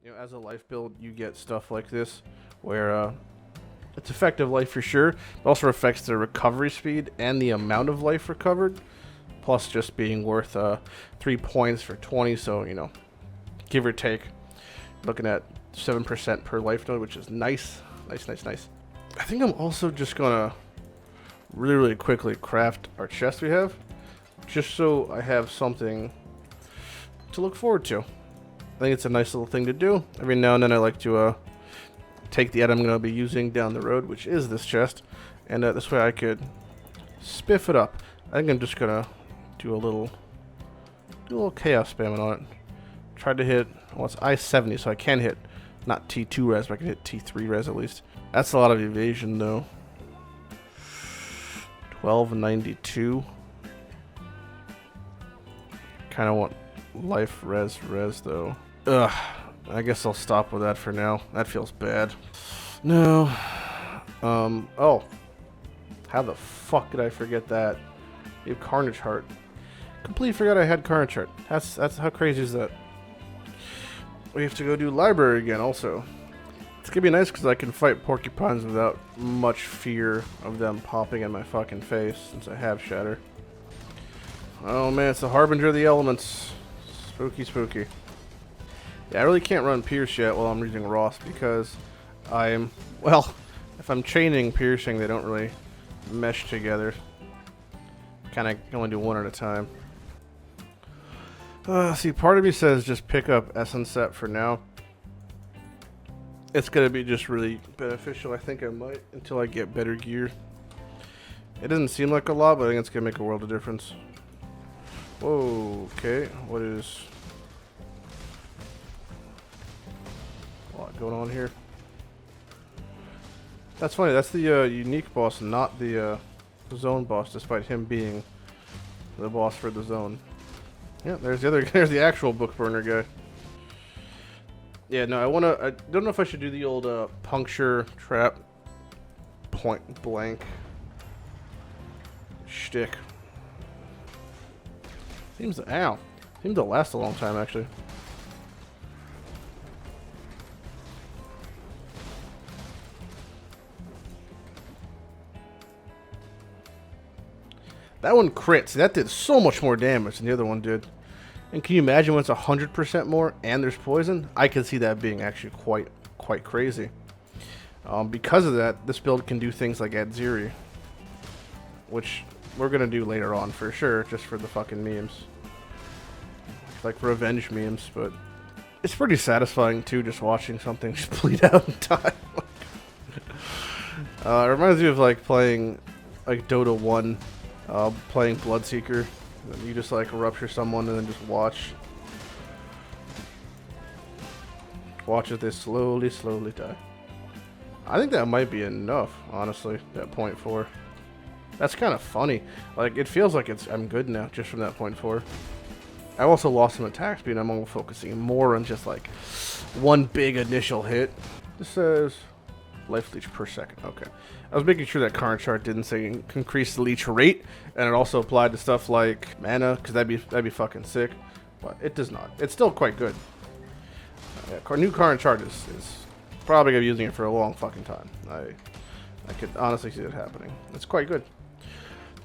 You know, as a life build, you get stuff like this, where it's effective life for sure. It also affects the recovery speed and the amount of life recovered, plus just being worth 3 points for 20. So you know, give or take, looking at 7% per life node, which is nice, nice. I think I'm also just gonna really quickly craft our chest we have, just so I have something to look forward to. I think it's a nice little thing to do. Every now and then I like to take the item I'm going to be using down the road, which is this chest, and this way I could spiff it up. I think I'm just going to do a little chaos spamming on it. Try to hit, well, it's I-70, so I can hit not T2 res, but I can hit T3 res at least. That's a lot of evasion though. 1292. Kind of want life res though. Ugh, I guess I'll stop with that for now. That feels bad. No. Oh. How the fuck did I forget that? You have Carnage Heart. Completely forgot I had Carnage Heart. That's how crazy is that? We have to go do library again also. It's gonna be nice because I can fight porcupines without much fear of them popping in my fucking face since I have Shatter. Oh man, it's the Harbinger of the Elements. Spooky. Yeah, I really can't run Pierce yet while I'm using Ross because well, if I'm chaining Piercing, they don't really mesh together. Kind of only do one at a time. See, part of me says just pick up Essence Set for now. It's going to be just really beneficial. I think I might until I get better gear. It doesn't seem like a lot, but I think it's going to make a world of difference. Whoa, okay. What is... a lot going on here. That's funny. That's the unique boss, not the zone boss, despite him being the boss for the zone. Yeah, there's the other. There's the actual book burner guy. Yeah, no, I don't know if I should do the old puncture trap point blank shtick. Seems to last a long time actually. That one crits. That did so much more damage than the other one did. And can you imagine when it's 100% more and there's poison? I can see that being actually quite crazy. Because of that, this build can do things like add Zeri, which we're gonna do later on for sure, just for the fucking memes, like revenge memes. But it's pretty satisfying too, just watching something just bleed out and die. It reminds me of like playing like Dota 1. Playing Bloodseeker, you just like rupture someone and then just watch as they slowly die. I think that might be enough, honestly. That 0.4. That's kind of funny. Like it feels like I'm good now just from that 0.4. I also lost some attack speed. I'm only focusing more on just like one big initial hit. This says life leech per second. Okay. I was making sure that current chart didn't say increase the leech rate, and it also applied to stuff like mana, because that'd be fucking sick. But it does not. It's still quite good. New current chart is probably gonna be using it for a long fucking time. I could honestly see it happening. It's quite good.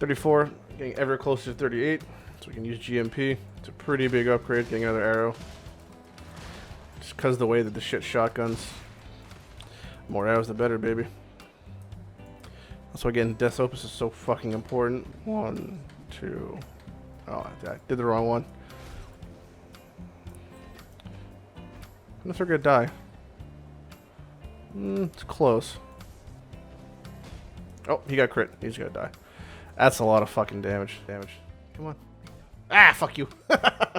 34, getting ever closer to 38, so we can use GMP. It's a pretty big upgrade, getting another arrow. Just because of the way that the shit shotguns. More arrows the better, baby. So again, Death Opus is so fucking important. 1, 2. Oh, I did the wrong one. Unless they're gonna die. It's close. Oh, he got crit. He's gonna die. That's a lot of fucking damage. Come on. Ah, fuck you. Yeah,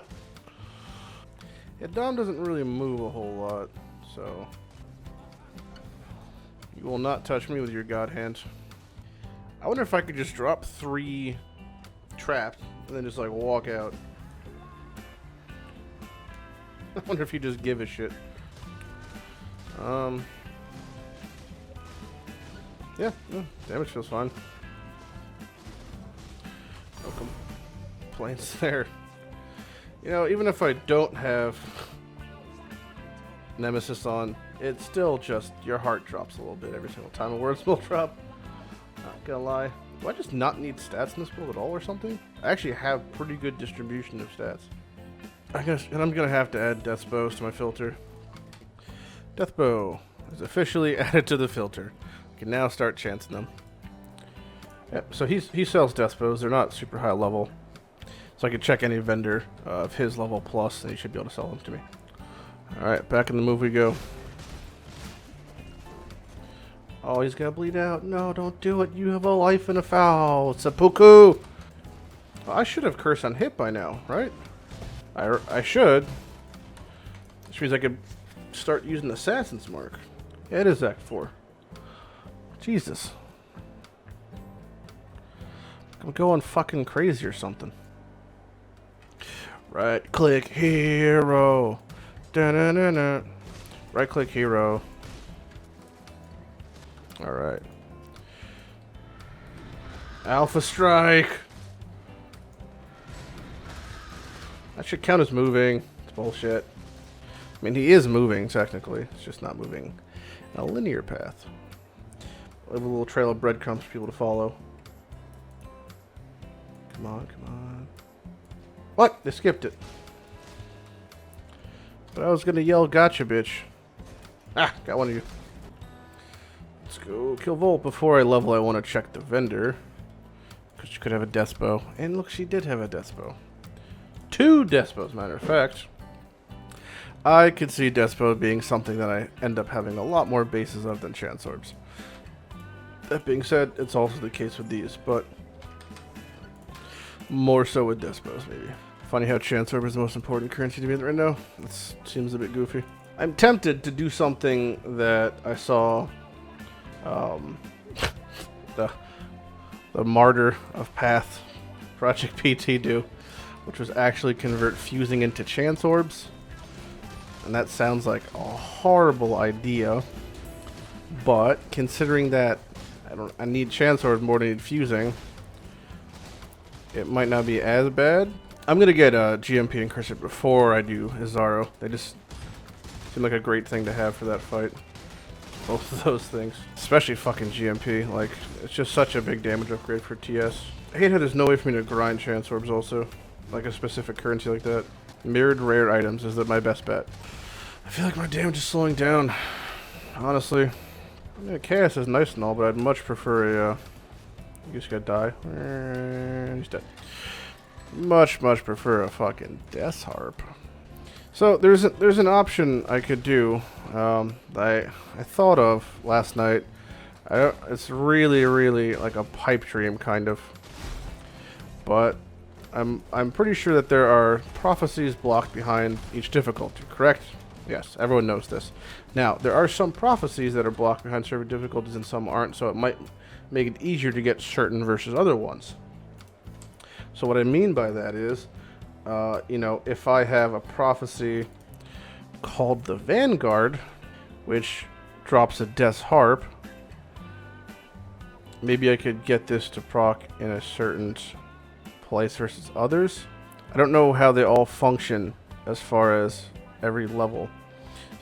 Dom doesn't really move a whole lot, so you will not touch me with your god hand. I wonder if I could just drop 3 traps and then just like walk out. I wonder if you just give a shit. Yeah, damage feels fine. No complaints there. You know, even if I don't have Nemesis on, it's still just, your heart drops a little bit every single time a word spell drop. Not gonna lie. Do I just not need stats in this build at all or something? I actually have pretty good distribution of stats. I guess, and I'm gonna have to add death bows to my filter. Death bow is officially added to the filter. I can now start chancing them. Yep, so he sells death bows. They're not super high level. So I can check any vendor of his level plus, and he should be able to sell them to me. Alright, back in the move we go. Oh, he's gonna bleed out. No, don't do it. You have a life and a foul. Seppuku! Well, I should have curse on hit by now, right? I should. Which means I could start using Assassin's Mark. Yeah, it is Act 4. Jesus. I'm going fucking crazy or something. Right click hero. Da-na-na-na. Right click hero. Alright. Alpha strike. That should count as moving. It's bullshit. I mean, he is moving, technically. It's just not moving in a linear path. Leave a little trail of breadcrumbs for people to follow. Come on, come on. What? They skipped it. But I was gonna yell, gotcha, bitch. Ah, got one of you. Let's go kill Volt. Before I level, I want to check the vendor. Because she could have a death bow. And look, she did have a death bow. 2 death bows, matter of fact. I could see death bow being something that I end up having a lot more bases of than chance orbs. That being said, it's also the case with these, but more so with death bows, maybe. Funny how chance orb is the most important currency to me right now. That seems a bit goofy. I'm tempted to do something that I saw the martyr of Path Project PT do, which was actually convert fusing into chance orbs. And that sounds like a horrible idea, but considering that I need chance orbs more than I need fusing, it might not be as bad. I'm gonna get GMP and Curse It before I do Izaro. They just seem like a great thing to have for that fight. Both of those things. Especially fucking GMP. Like, it's just such a big damage upgrade for TS. I hate how there's no way for me to grind chance orbs also. Like a specific currency like that. Mirrored rare items is my best bet. I feel like my damage is slowing down. Honestly. I mean, chaos is nice and all, but I'd much prefer a... You just gotta die. He's dead. Much prefer a fucking Death Harp. So there's an option I could do. I thought of last night. It's really like a pipe dream kind of. But I'm pretty sure that there are prophecies blocked behind each difficulty. Correct? Yes, everyone knows this. Now there are some prophecies that are blocked behind certain difficulties and some aren't. So it might make it easier to get certain versus other ones. So what I mean by that is, you know, if I have a prophecy called the Vanguard, which drops a Death's Harp, maybe I could get this to proc in a certain place versus others. I don't know how they all function as far as every level.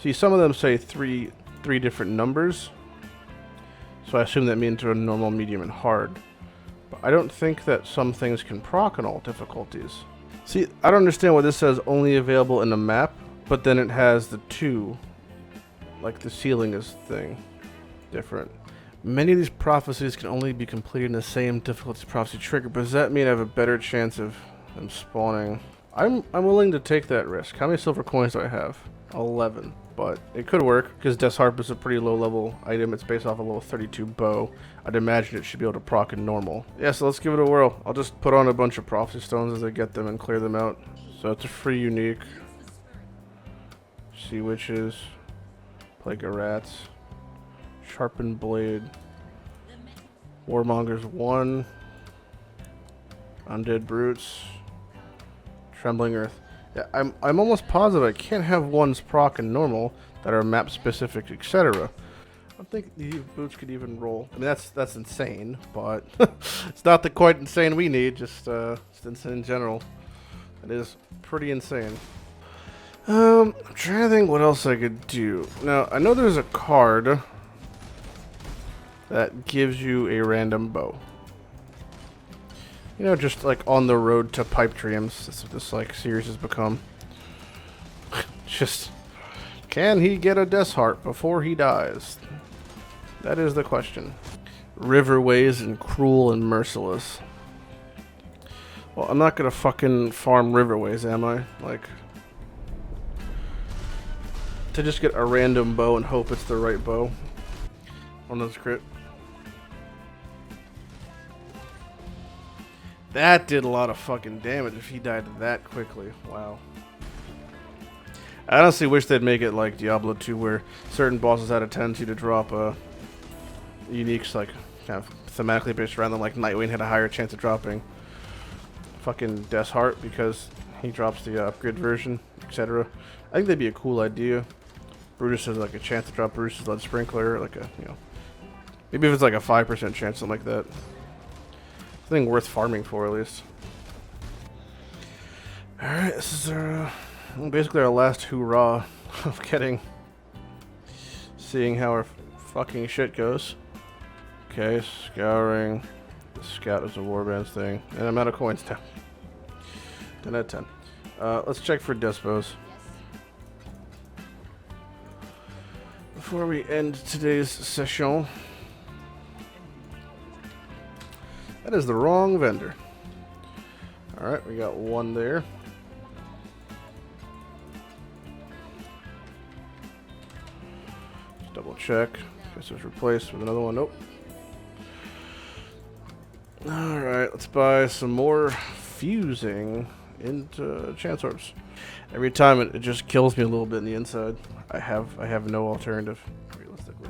See, some of them say three different numbers, so I assume that means they're normal, medium, and hard. But I don't think that some things can proc on all difficulties. See, I don't understand why this says only available in the map, but then it has the 2. Like the ceiling is thing different. Many of these prophecies can only be completed in the same difficulty prophecy trigger, but does that mean I have a better chance of them spawning? I'm willing to take that risk. How many silver coins do I have? 11. But it could work, because Death's Harp is a pretty low level item. It's based off a level 32 bow. I'd imagine it should be able to proc in normal. Yeah, so let's give it a whirl. I'll just put on a bunch of prophecy stones as I get them and clear them out. So it's a free unique. Sea Witches. Plague of Rats. Sharpened Blade. Warmongers 1. Undead Brutes. Trembling Earth. Yeah, I'm almost positive I can't have ones proc and normal that are map specific, etc. I don't think the boots could even roll. I mean, that's insane, but it's not the quite insane we need. Just insane in general. It is pretty insane. I'm trying to think what else I could do. Now, I know there's a card that gives you a random bow. You know, just like on the road to pipe dreams. That's what this like series has become. Just, can he get a death harp before he dies? That is the question. Riverways and cruel and merciless. Well, I'm not gonna fucking farm riverways, am I? Like, to just get a random bow and hope it's the right bow on this crit. That did a lot of fucking damage if he died that quickly. Wow. I honestly wish they'd make it like Diablo 2 where certain bosses had a tendency to drop uniques like kind of thematically based around them, like Nightwing had a higher chance of dropping fucking Death's Heart because he drops the upgrade version, etc. I think that'd be a cool idea. Brutus has like a chance to drop Brutus's Lead Sprinkler, like a, you know, maybe if it's like a 5% chance, something like that. Something worth farming for at least. Alright, this is our basically our last hoorah of seeing how our fucking shit goes. Okay, scouring. The scout is a warbands thing. And I'm out of coins now. 10 out of 10. Let's check for Despos. Before we end today's session. That is the wrong vendor. Alright, we got one there. Just double check. Guess it's replaced with another one. Nope. Alright, let's buy some more fusing into chance orbs. Every time it just kills me a little bit in the inside. I have no alternative, realistically.